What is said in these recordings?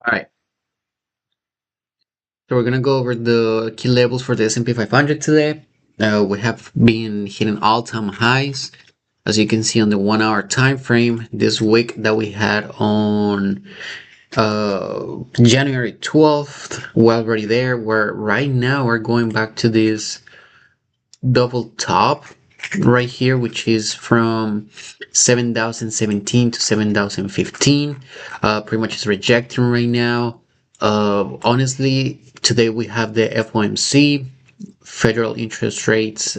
All right, so we're gonna go over the key levels for the S&P 500 today. We have been hitting all-time highs, as you can see on the 1 hour time frame. This week that we had on January 12th, we're already there. Where right now we're going back to this double top right here, which is from 7,017 to 7,015. Pretty much is rejecting right now. Honestly, today we have the FOMC, federal interest rates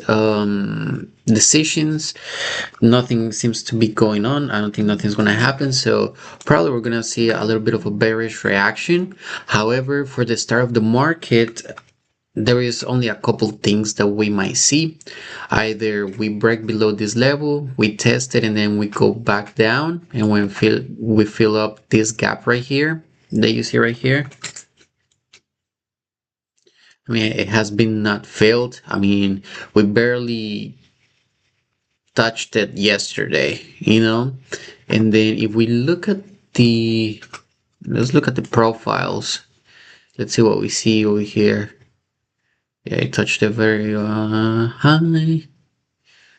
decisions. Nothing seems to be going on. I don't think nothing's going to happen. So probably we're going to see a little bit of a bearish reaction. However, for the start of the market, there is only a couple things that we might see. Either we break below this level, we test it, and then we go back down, and when we fill up this gap right here that you see right here. I mean, it has been not filled. I mean, we barely touched it yesterday, and then if we look at the let's look at the profiles. Let's see what we see over here. Yeah, it touched a very high.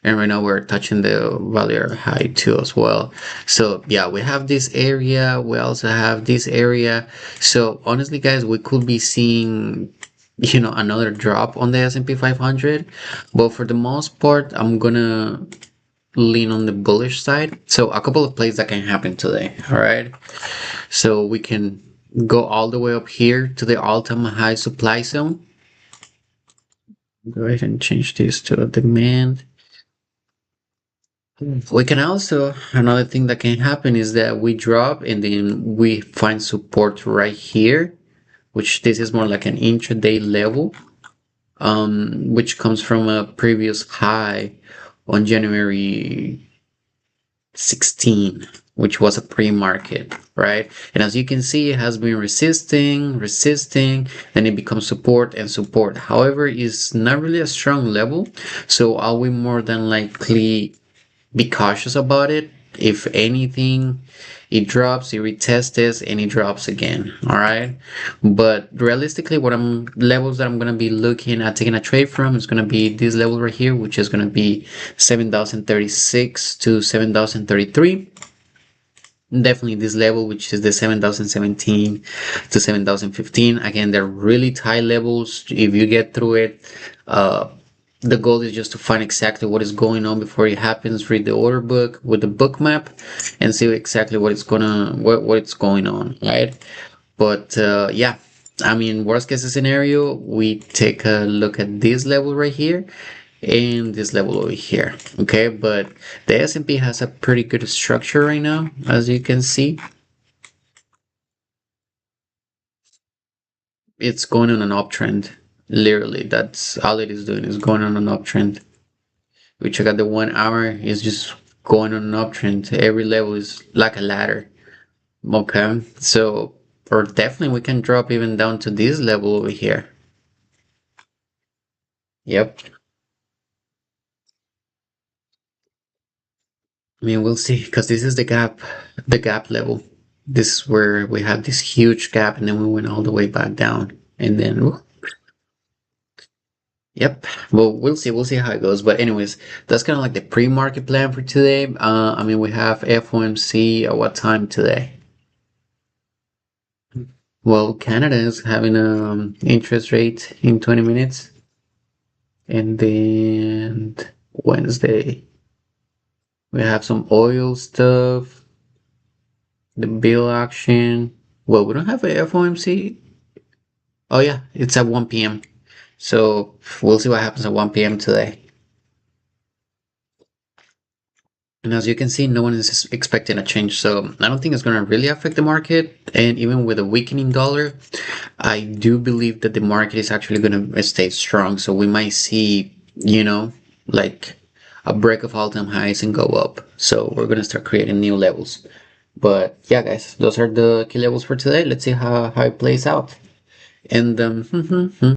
And right now we're touching the value high too as well. So yeah, we have this area. We also have this area. So honestly, guys, we could be seeing, another drop on the S&P 500. But for the most part, I'm gonna lean on the bullish side. So a couple of plays that can happen today. All right. So we can go all the way up here to the all-time high supply zone. Go ahead and change this to a demand. We can also, another thing that can happen is that we drop and then we find support right here, which this is more like an intraday level, which comes from a previous high on January 16, which was a pre-market, right? And as you can see, it has been resisting, then it becomes support and support. However, it's not really a strong level, so I will more than likely be cautious about it. If anything, it drops, it retests, and it drops again. All right, but realistically, levels that I'm gonna be looking at taking a trade from is gonna be this level right here, which is gonna be 7,036 to 7,033. Definitely this level, which is the 7,017 to 7,015. Again, they're really tight levels. If you get through it, the goal is just to find exactly what is going on before it happens. Read the order book with the book map and see exactly what it's going on, right? But yeah, I mean, worst case scenario, we take a look at this level right here and this level over here. Okay, but the S&P has a pretty good structure right now, as you can see. It's going on an uptrend. Literally, that's all it is doing, is going on an uptrend. We check out the 1 hour, is just going on an uptrend. Every level is like a ladder. Okay, so or definitely we can drop even down to this level over here. Yep. I mean, we'll see, because this is the gap level. This is where we have this huge gap, and then we went all the way back down, and then yep. Well, we'll see. We'll see how it goes. But anyways, that's kind of like the pre-market plan for today. I mean, we have FOMC at what time today? Well, Canada is having a interest rate in 20 minutes, and then Wednesday we have some oil stuff, the bill action. Well, we don't have a FOMC. Oh yeah, it's at 1 p.m. So we'll see what happens at 1 p.m. today. And as you can see, no one is expecting a change. So I don't think it's going to really affect the market. And even with a weakening dollar, I do believe that the market is actually going to stay strong. So we might see, like a break of all-time highs and go up. So we're going to start creating new levels. But yeah, guys, those are the key levels for today. Let's see how it plays out. And